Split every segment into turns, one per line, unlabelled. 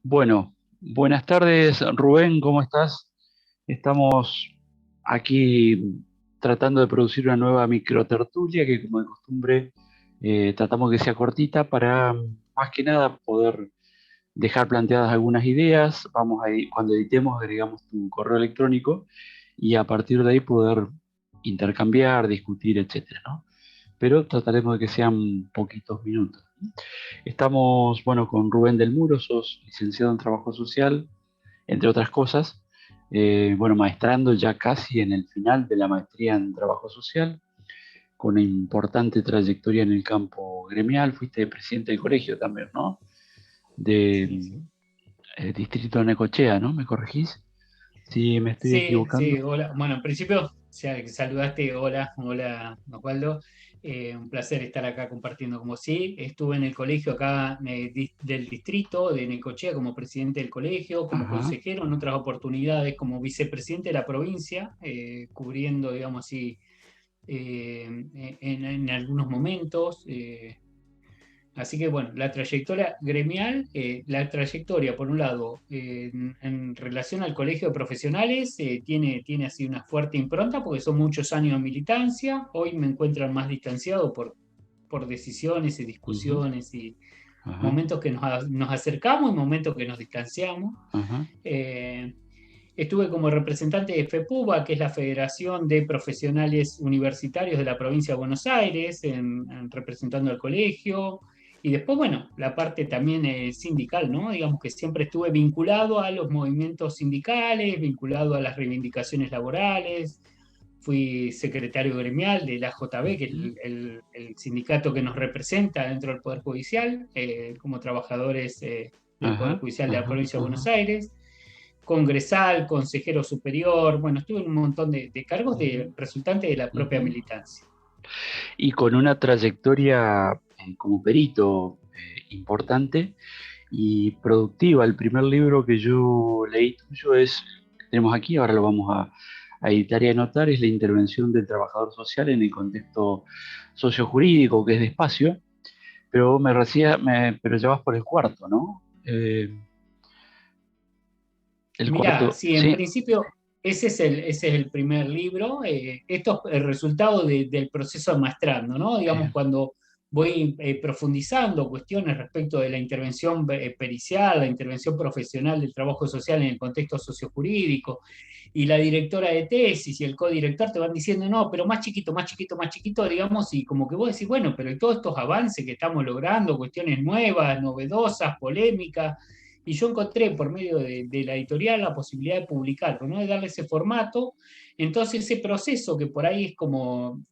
Bueno, buenas tardes, Rubén, ¿cómo estás? Estamos aquí tratando de producir una nueva microtertulia que, como de costumbre, tratamos que sea cortita para, más que nada, poder dejar planteadas algunas ideas. Cuando editemos, agregamos tu correo electrónico y a partir de ahí poder intercambiar, discutir, etcétera, ¿no? Pero trataremos de que sean poquitos minutos. Estamos, bueno, con Rubén del Muro, sos licenciado en Trabajo Social, entre otras cosas. Bueno, maestrando ya casi en el final de la maestría en Trabajo Social, con una importante trayectoria en el campo gremial. Fuiste presidente del colegio también, ¿no? De
Sí, sí.
Distrito de Necochea, ¿no? ¿Me corregís? Si me estoy
Sí,
equivocando.
sí, hola. Bueno, en principio, saludaste, hola, hola, Osvaldo. Un placer estar acá compartiendo como sí. Estuve en el colegio acá del distrito de Necochea como presidente del colegio, como
Ajá,
consejero en otras oportunidades, como vicepresidente de la provincia, cubriendo, digamos así, en algunos momentos. Así que bueno, la trayectoria gremial, la trayectoria, por un lado, en relación al colegio de profesionales, tiene así una fuerte impronta porque son muchos años de militancia. Hoy me encuentro más distanciado por decisiones y
ujú,
discusiones y
ajá,
momentos que nos acercamos y momentos que nos distanciamos.
ajá,
Eh, Estuve como representante de FEPUBA, que es la Federación de Profesionales Universitarios de la Provincia de Buenos Aires, representando al colegio. Y después, bueno, la parte también sindical, ¿no? Digamos que siempre estuve vinculado a los movimientos sindicales, vinculado a las reivindicaciones laborales. Fui secretario gremial de la AJB, que es
ujú,
el sindicato que nos representa dentro del Poder Judicial, como trabajadores del Poder
ajá,
Judicial de la
ajá,
Provincia de Buenos
ajá,
Aires, congresal, consejero superior, bueno, estuve en un montón de cargos
ujú,
resultantes de la propia
ujú.
militancia.
Y con una trayectoria como perito importante y productiva. El primer libro que yo leí tuyo es, que tenemos aquí, ahora lo vamos a editar y anotar, es La intervención del trabajador social en el contexto sociojurídico, que es despacio, pero pero ya vas por el cuarto, ¿no? El
Mirá,
cuarto,
sí, en
sí.
principio ese es el primer libro. Esto es el resultado del proceso de maestrando, ¿no? Digamos,
eh,
cuando voy profundizando cuestiones respecto de la intervención pericial, la intervención profesional del trabajo social en el contexto sociojurídico, y la directora de tesis y el codirector te van diciendo, no, pero más chiquito, más chiquito, más chiquito, digamos, y como que vos decís, bueno, pero todos estos avances que estamos logrando, cuestiones nuevas, novedosas, polémicas, y yo encontré por medio de la editorial la posibilidad de publicarlo, ¿no? De darle ese formato. Entonces ese proceso que por ahí es como,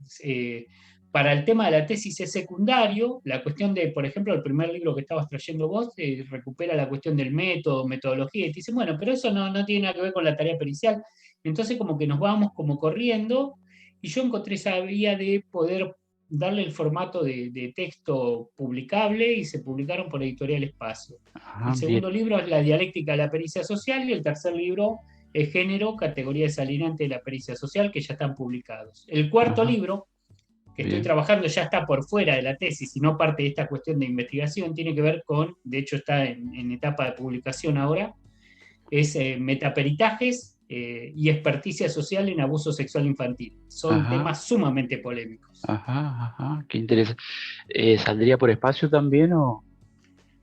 para el tema de la tesis es secundario, la cuestión de, por ejemplo, el primer libro que estabas trayendo vos, recupera la cuestión del método, metodología, y te dice, bueno, pero eso no tiene nada que ver con la tarea pericial. Entonces como que nos vamos como corriendo, y yo encontré esa vía de poder darle el formato de texto publicable, y se publicaron por Editorial Espacio. El
Ajá, bien.
segundo libro es La dialéctica de la pericia social, y el tercer libro es Género, categoría desalinante de la pericia social, que ya están publicados. El cuarto
Ajá,
libro, que estoy
bien.
trabajando, ya está por fuera de la tesis y no parte de esta cuestión de investigación, tiene que ver con, de hecho está en etapa de publicación ahora, es metaperitajes y experticia social en abuso sexual infantil. Son
Ajá,
temas sumamente polémicos.
ajá, ajá, qué interesante. ¿Saldría por espacio también o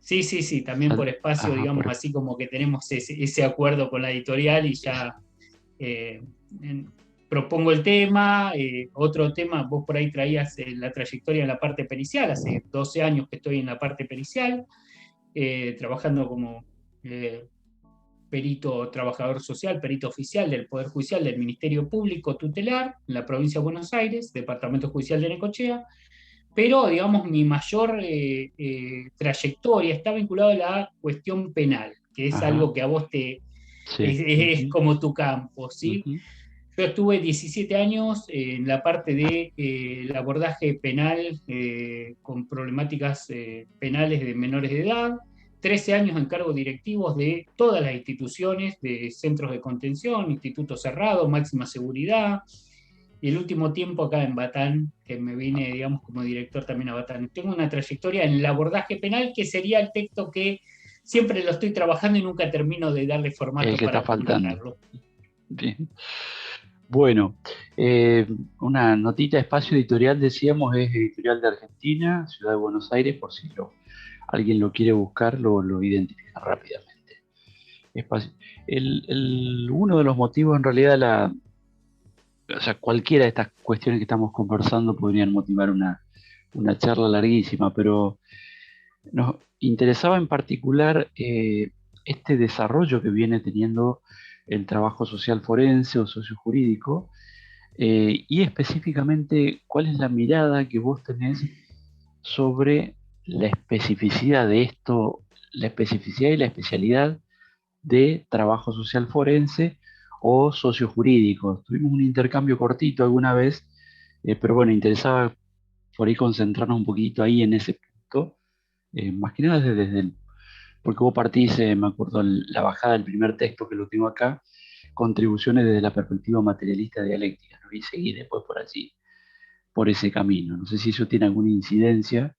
Sí, sí, sí, también por espacio,
Ajá,
digamos así como que tenemos ese acuerdo con la editorial y ya eh, en- propongo el tema. Otro tema, vos por ahí traías la trayectoria en la parte pericial, hace 12 años que estoy en la parte pericial, trabajando como eh, perito trabajador social, perito oficial del Poder Judicial del Ministerio Público Tutelar en la provincia de Buenos Aires, Departamento Judicial de Necochea, pero digamos mi mayor trayectoria está vinculada a la cuestión penal, que es
ajá,
algo que a vos
sí.
es
Ujú,
como tu campo, ¿sí?
ujú,
Yo estuve 17 años en la parte del abordaje penal con problemáticas penales de menores de edad, 13 años en cargos directivos de todas las instituciones, de centros de contención, institutos cerrados, máxima seguridad, y el último tiempo acá en Batán, que me vine, digamos, como director también a Batán. Tengo una trayectoria en el abordaje penal, que sería el texto que siempre lo estoy trabajando y nunca termino de darle
El
formato
que está
para
faltando.
publicarlo.
Bien. Bueno, eh, una notita de Espacio Editorial, decíamos, es editorial de Argentina, Ciudad de Buenos Aires, por si alguien lo quiere buscar, lo identifica rápidamente. Espacio- uno de los motivos, en realidad, o sea, cualquiera de estas cuestiones que estamos conversando podrían motivar una charla larguísima, pero nos interesaba en particular este desarrollo que viene teniendo el trabajo social forense o sociojurídico, y específicamente cuál es la mirada que vos tenés sobre la especificidad de esto, la especificidad y la especialidad de trabajo social forense o sociojurídico. Tuvimos un intercambio cortito alguna vez, pero bueno, interesaba por ahí concentrarnos un poquito ahí en ese punto, más que nada porque vos partís, me acuerdo, la bajada del primer texto que lo tengo acá, contribuciones desde la perspectiva materialista dialéctica, ¿no? Y seguí después por allí, por ese camino. No sé si eso tiene alguna incidencia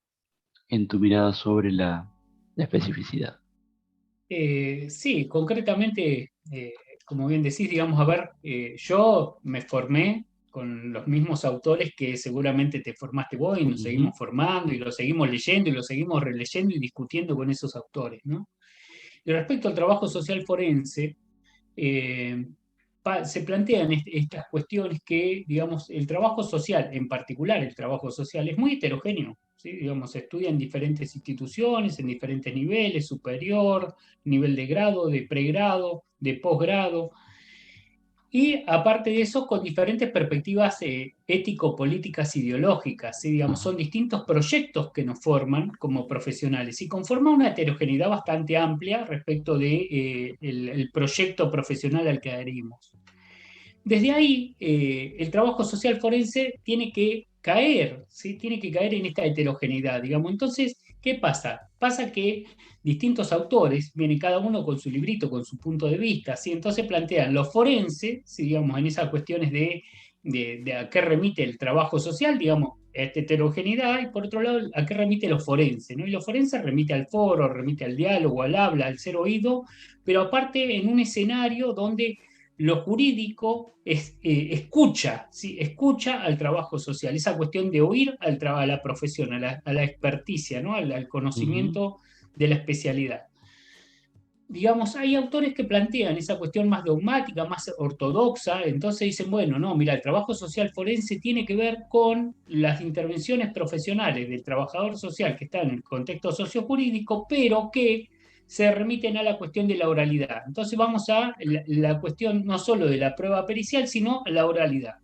en tu mirada sobre la especificidad.
Sí, concretamente, como bien decís, digamos, a ver, yo me formé con los mismos autores que seguramente te formaste vos y nos
Ujú.
seguimos formando y lo seguimos leyendo y lo seguimos releyendo y discutiendo con esos autores, ¿no? Y respecto al trabajo social forense, eh, se plantean estas cuestiones que, digamos, el trabajo social, en particular el trabajo social, es muy heterogéneo. ¿Sí? Digamos, se estudia en diferentes instituciones, en diferentes niveles, superior, nivel de grado, de pregrado, de posgrado, y aparte de eso, con diferentes perspectivas ético-políticas ideológicas, ¿sí? Digamos,
Ajá.
son distintos proyectos que nos forman como profesionales y conforman una heterogeneidad bastante amplia respecto de, el proyecto profesional al que adherimos. Desde ahí, el trabajo social forense tiene que caer, ¿sí? Tiene que caer en esta heterogeneidad, digamos. Entonces, ¿qué pasa? Pasa que distintos autores, vienen cada uno con su librito, con su punto de vista, ¿sí? Entonces plantean lo forense, ¿sí? Digamos, en esas cuestiones de a qué remite el trabajo social, digamos, esta heterogeneidad, y por otro lado, a qué remite lo forense, ¿no? Y lo forense remite al foro, remite al diálogo, al habla, al ser oído, pero aparte en un escenario donde lo jurídico escucha, ¿sí? Escucha al trabajo social, esa cuestión de oír a la profesión, a la experticia, ¿no? Al
Ujú.
conocimiento de la especialidad. Digamos, hay autores que plantean esa cuestión más dogmática, más ortodoxa, entonces dicen, bueno, no, mira, el trabajo social forense tiene que ver con las intervenciones profesionales del trabajador social que está en el contexto sociojurídico, pero que se remiten a la cuestión de la oralidad. Entonces vamos a la cuestión no solo de la prueba pericial, sino la oralidad.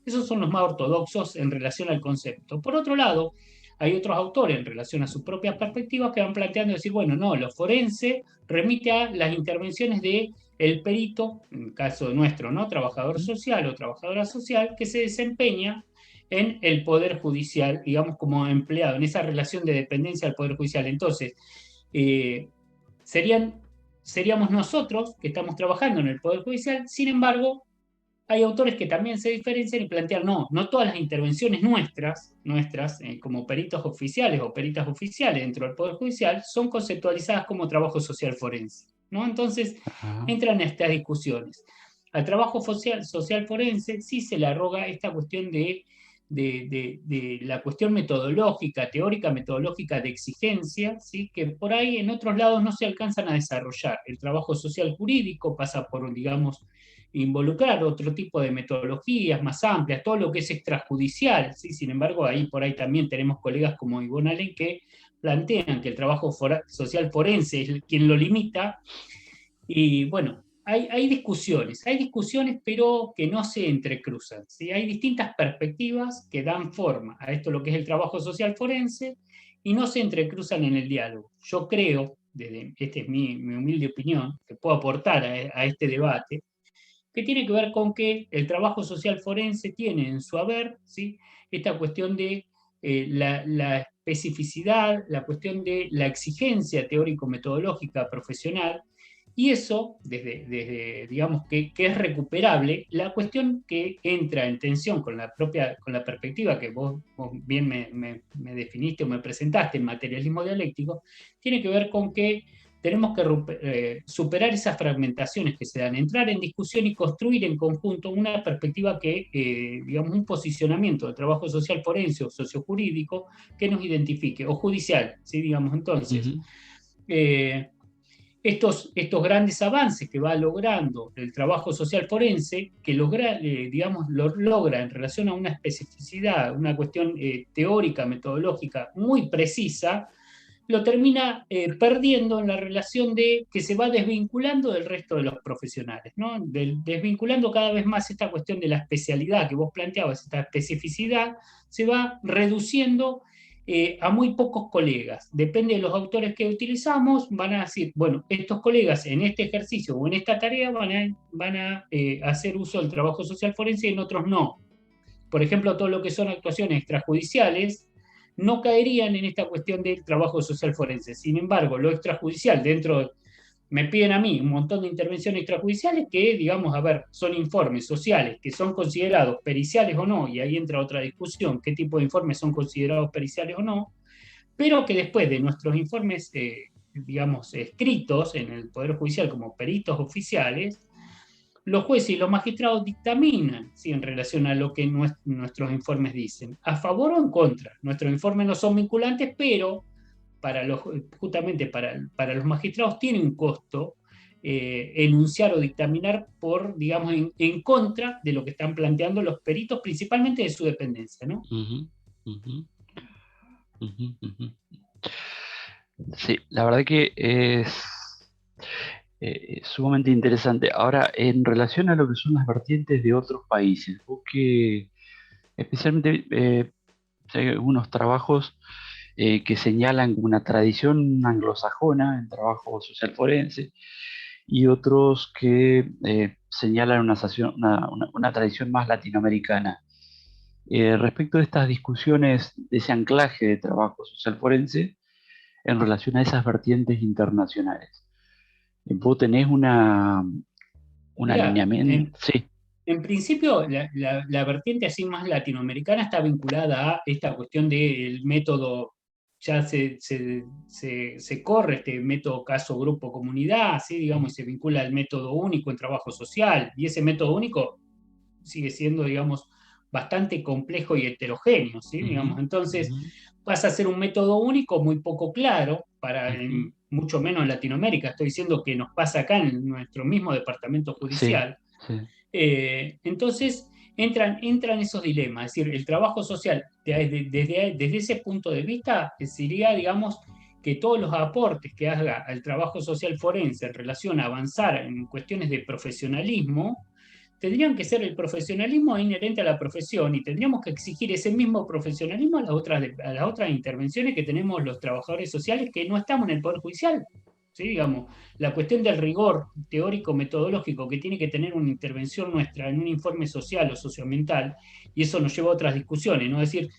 Esos son los más ortodoxos en relación al concepto. Por otro lado, hay otros autores en relación a sus propias perspectivas que van planteando decir, bueno, no, lo forense remite a las intervenciones de el perito, en el caso nuestro, ¿no? Trabajador social o trabajadora social, que se desempeña en el Poder Judicial, digamos, como empleado, en esa relación de dependencia del Poder Judicial. Entonces, eh, serían, seríamos nosotros que estamos trabajando en el Poder Judicial, sin embargo, hay autores que también se diferencian y plantean, no, no todas las intervenciones nuestras como peritos oficiales o peritas oficiales dentro del Poder Judicial, son conceptualizadas como trabajo social forense, ¿no? Entonces,
Ajá.
entran estas discusiones. Al trabajo social forense sí se le arroga esta cuestión de la cuestión metodológica, teórica, metodológica de exigencia, ¿sí? Que por ahí en otros lados no se alcanzan a desarrollar. El trabajo social jurídico pasa por, digamos, involucrar otro tipo de metodologías más amplias, todo lo que es extrajudicial, ¿sí? Sin embargo, ahí por ahí también tenemos colegas como Ivonne Allen que plantean que el trabajo social forense es quien lo limita, y bueno, hay discusiones, pero que no se entrecruzan, ¿sí? Hay distintas perspectivas que dan forma a esto, lo que es el trabajo social forense, y no se entrecruzan en el diálogo. Yo creo, esta es mi humilde opinión, que puedo aportar a este debate, que tiene que ver con que el trabajo social forense tiene en su haber, ¿sí? Esta cuestión de la especificidad, la cuestión de la exigencia teórico-metodológica profesional, y eso, digamos, que es recuperable, la cuestión que entra en tensión con con la perspectiva que vos bien me definiste o me presentaste en materialismo dialéctico, tiene que ver con que tenemos que superar esas fragmentaciones que se dan, entrar en discusión y construir en conjunto una perspectiva que, digamos, un posicionamiento de trabajo social forense o sociojurídico que nos identifique, o judicial, ¿sí? Digamos, entonces, eh, estos grandes avances que va logrando el trabajo social forense, que digamos, lo logra en relación a una especificidad, una cuestión teórica, metodológica muy precisa, lo termina perdiendo en la relación de que se va desvinculando del resto de los profesionales, ¿no? Desvinculando cada vez más esta cuestión de la especialidad que vos planteabas, esta especificidad, se va reduciendo a muy pocos colegas. Depende de los autores que utilizamos, van a decir, bueno, estos colegas en este ejercicio o en esta tarea van a hacer uso del trabajo social forense y en otros no. Por ejemplo, todo lo que son actuaciones extrajudiciales no caerían en esta cuestión del trabajo social forense. Sin embargo, lo extrajudicial, me piden a mí un montón de intervenciones extrajudiciales que, digamos, a ver, son informes sociales que son considerados periciales o no, y ahí entra otra discusión, qué tipo de informes son considerados periciales o no, pero que después de nuestros informes, digamos, escritos en el Poder Judicial como peritos oficiales, los jueces y los magistrados dictaminan, ¿sí?, en relación a lo que nuestros informes dicen, a favor o en contra. Nuestros informes no son vinculantes, pero justamente para los magistrados tiene un costo enunciar o dictaminar digamos, en contra de lo que están planteando los peritos, principalmente de su dependencia, ¿no?
Sí, la verdad que es sumamente interesante. Ahora, en relación a lo que son las vertientes de otros países, vos que especialmente hay algunos trabajos que señalan una tradición anglosajona en trabajo social forense y otros que señalan una tradición más latinoamericana. Respecto de estas discusiones, de ese anclaje de trabajo social forense en relación a esas vertientes internacionales, ¿vos tenés un
Mira,
alineamiento? Sí.
en principio, la vertiente así más latinoamericana está vinculada a esta cuestión del método, ya se corre este método caso, grupo, comunidad, ¿sí? Digamos, y se vincula al método único en trabajo social, y ese método único sigue siendo, digamos, bastante complejo y heterogéneo, ¿sí? Digamos, entonces pasa a ser un método único muy poco claro, mucho menos en Latinoamérica. Estoy diciendo que nos pasa acá en nuestro mismo departamento
Sí,
judicial.
sí.
Entonces entran esos dilemas, es decir, el trabajo social desde ese punto de vista sería, digamos, que todos los aportes que haga al trabajo social forense en relación a avanzar en cuestiones de profesionalismo, tendrían que ser el profesionalismo inherente a la profesión y tendríamos que exigir ese mismo profesionalismo a las otras intervenciones que tenemos los trabajadores sociales que no estamos en el Poder Judicial. ¿Sí? Digamos, la cuestión del rigor teórico-metodológico que tiene que tener una intervención nuestra en un informe social o socioambiental, y eso nos lleva a otras discusiones, ¿no? Es decir,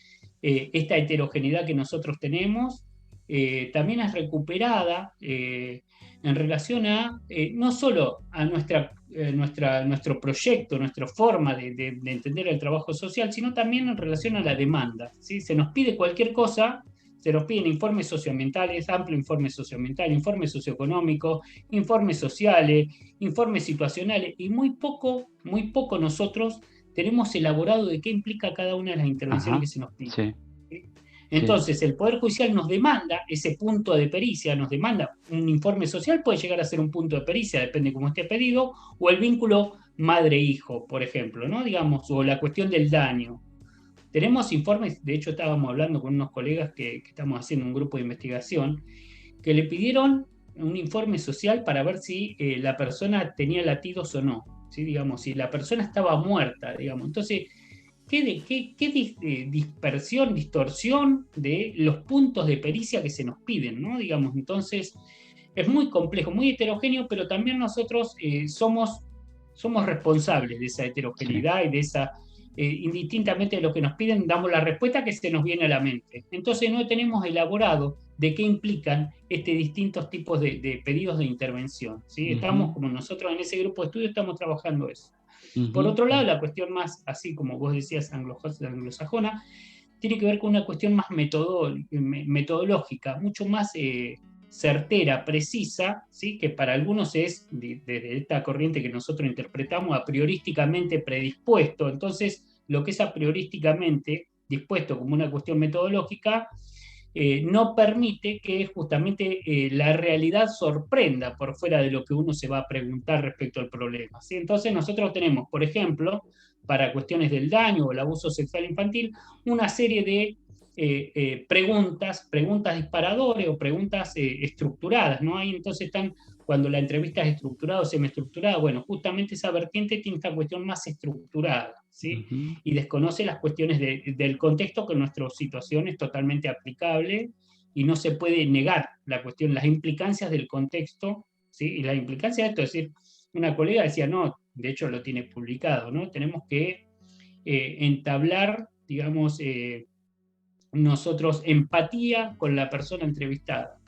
esta heterogeneidad que nosotros tenemos también es recuperada en relación a no solo a nuestro proyecto, nuestra forma de entender el trabajo social, sino también en relación a la demanda, ¿sí? Se nos pide cualquier cosa, se nos piden informes socioambientales, amplio informe socioambiental, informes socioeconómicos, informes sociales, informes situacionales, y muy poco nosotros tenemos elaborado de qué implica cada una de las intervenciones
Ajá,
que se nos piden.
sí, sí.
Entonces, el Poder Judicial nos demanda ese punto de pericia, nos demanda un informe social, puede llegar a ser un punto de pericia, depende cómo esté pedido, o el vínculo madre-hijo, por ejemplo, ¿no? Digamos, o la cuestión del daño. Tenemos informes, de hecho estábamos hablando con unos colegas que estamos haciendo un grupo de investigación, que le pidieron un informe social para ver si la persona tenía latidos o no, ¿sí? Digamos, si la persona estaba muerta, digamos. Entonces, qué dispersión, distorsión de los puntos de pericia que se nos piden, ¿no? Digamos, entonces es muy complejo, muy heterogéneo, pero también nosotros somos responsables de esa
Sí.
heterogeneidad y de esa, indistintamente de lo que nos piden, damos la respuesta que se nos viene a la mente. Entonces no tenemos elaborado de qué implican distintos tipos de pedidos de intervención, ¿sí? Estamos,
Ujú,
como nosotros en ese grupo de estudio, estamos trabajando eso. Por
ujú,
otro lado, la cuestión más, así como vos decías, anglosajona, tiene que ver con una cuestión más metodológica, mucho más certera, precisa, ¿sí? Que para algunos es, de esta corriente que nosotros interpretamos, a priorísticamente predispuesto. Entonces, lo que es a priorísticamente dispuesto como una cuestión metodológica, no permite que justamente la realidad sorprenda por fuera de lo que uno se va a preguntar respecto al problema, ¿sí? Entonces nosotros tenemos, por ejemplo, para cuestiones del daño o el abuso sexual infantil, una serie de preguntas disparadores o preguntas estructuradas, ¿no? Ahí entonces están, cuando la entrevista es estructurada o semiestructurada, bueno, justamente esa vertiente tiene esta cuestión más estructurada, ¿sí?
Ujú.
Y desconoce las cuestiones del contexto, que en nuestra situación es totalmente aplicable y no se puede negar la cuestión, las implicancias del contexto, ¿sí? Y las implicancias de esto, es decir, una colega decía, no, de hecho lo tiene publicado, ¿no? Tenemos que entablar, digamos, nosotros empatía con la persona entrevistada.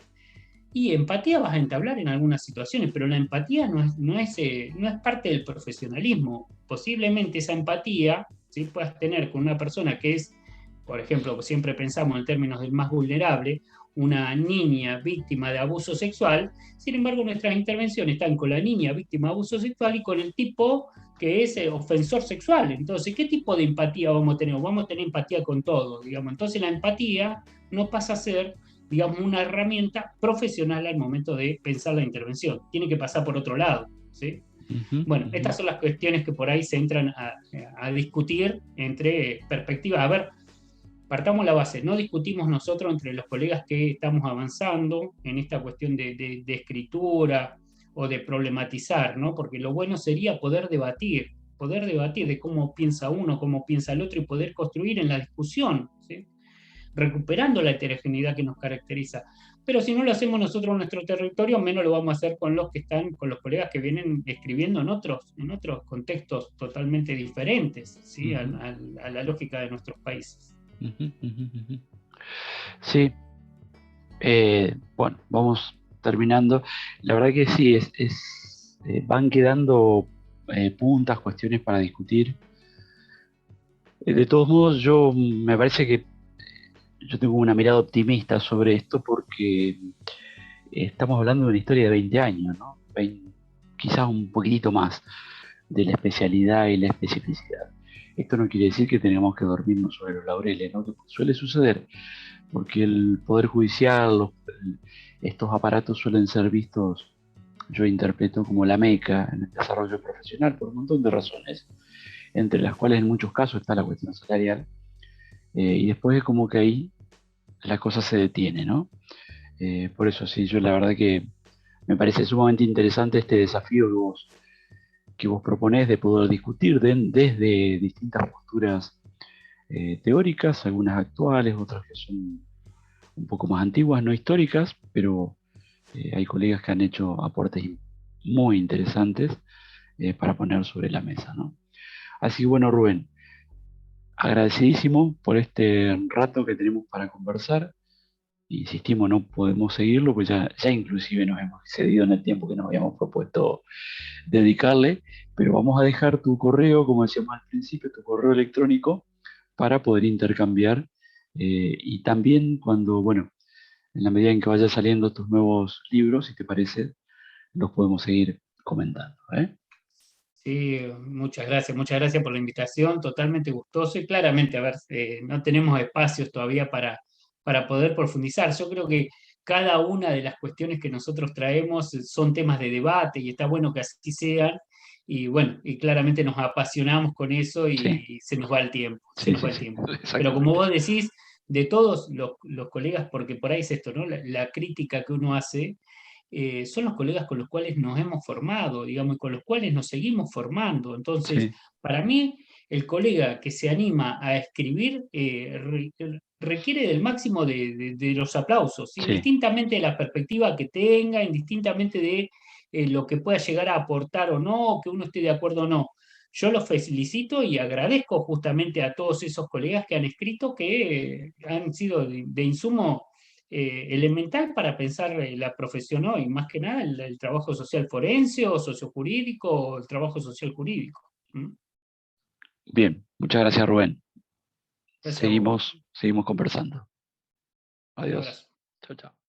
Y empatía vas a entablar en algunas situaciones, pero la empatía no es parte del profesionalismo. Posiblemente esa empatía, ¿sí?, puedas tener con una persona que es, por ejemplo, siempre pensamos en términos del más vulnerable, una niña víctima de abuso sexual. Sin embargo, nuestras intervenciones están con la niña víctima de abuso sexual y con el tipo que es ofensor sexual. Entonces, ¿qué tipo de empatía vamos a tener? Vamos a tener empatía con todo, digamos. Entonces, la empatía no pasa a ser, digamos, una herramienta profesional al momento de pensar la intervención. Tiene que pasar por otro lado, ¿sí?
Ujú,
Bueno,
ujú.
estas son las cuestiones que por ahí se entran a discutir entre perspectivas. A ver, partamos la base, no discutimos nosotros entre los colegas que estamos avanzando en esta cuestión de escritura o de problematizar, ¿no? Porque lo bueno sería poder debatir de cómo piensa uno, cómo piensa el otro y poder construir en la discusión, ¿sí?, recuperando la heterogeneidad que nos caracteriza. Pero si no lo hacemos nosotros en nuestro territorio, menos lo vamos a hacer con los que están, con los colegas que vienen escribiendo en otros contextos totalmente diferentes, ¿sí?,
Ujú,
a la lógica de nuestros países.
ujú, ujú, ujú. Sí, bueno, vamos terminando. La verdad que sí, van quedando puntas, cuestiones para discutir. De todos modos, me parece que yo tengo una mirada optimista sobre esto porque estamos hablando de una historia de 20 años, ¿no? Quizás un poquitito más de la especialidad y la especificidad. Esto no quiere decir que tengamos que dormirnos sobre los laureles, ¿no? Que suele suceder, porque el Poder Judicial, estos aparatos suelen ser vistos, yo interpreto, como la meca en el desarrollo profesional por un montón de razones, entre las cuales en muchos casos está la cuestión salarial, y después es como que ahí la cosa se detiene, ¿no? Por eso sí, yo la verdad que me parece sumamente interesante este desafío que vos proponés de poder discutir desde distintas posturas teóricas, algunas actuales, otras que son un poco más antiguas, no históricas, pero hay colegas que han hecho aportes muy interesantes para poner sobre la mesa, ¿no? Así que bueno, Rubén, agradecidísimo por este rato que tenemos para conversar. Insistimos, no podemos seguirlo, pues ya inclusive nos hemos excedido en el tiempo que nos habíamos propuesto dedicarle, pero vamos a dejar tu correo, como decíamos al principio, tu correo electrónico para poder intercambiar y también cuando, bueno, en la medida en que vayan saliendo tus nuevos libros, si te parece, los podemos seguir comentando, ¿eh?
Sí, muchas gracias por la invitación, totalmente gustoso y claramente, a ver, no tenemos espacios todavía para poder profundizar. Yo creo que cada una de las cuestiones que nosotros traemos son temas de debate y está bueno que así sean. Y bueno, y claramente nos apasionamos con eso
Sí,
y se nos va el tiempo, se
sí,
nos va
sí,
el
sí,
tiempo. Pero como
exactamente.
vos decís, de todos los colegas, porque por ahí es esto, ¿no? La crítica que uno hace, son los colegas con los cuales nos hemos formado, digamos, y con los cuales nos seguimos formando. Entonces,
Sí,
para mí, el colega que se anima a escribir requiere del máximo de los aplausos,
sí.
indistintamente de la perspectiva que tenga, indistintamente de lo que pueda llegar a aportar o no, o que uno esté de acuerdo o no. Yo los felicito y agradezco justamente a todos esos colegas que han escrito, que han sido de insumo elemental para pensar la profesión hoy, más que nada el trabajo social forense o sociojurídico o el trabajo social jurídico. ¿Mm?
Bien, muchas gracias, Rubén.
Gracias a vos.
Seguimos conversando.
Un
Adiós.
abrazo.
Chao, chao.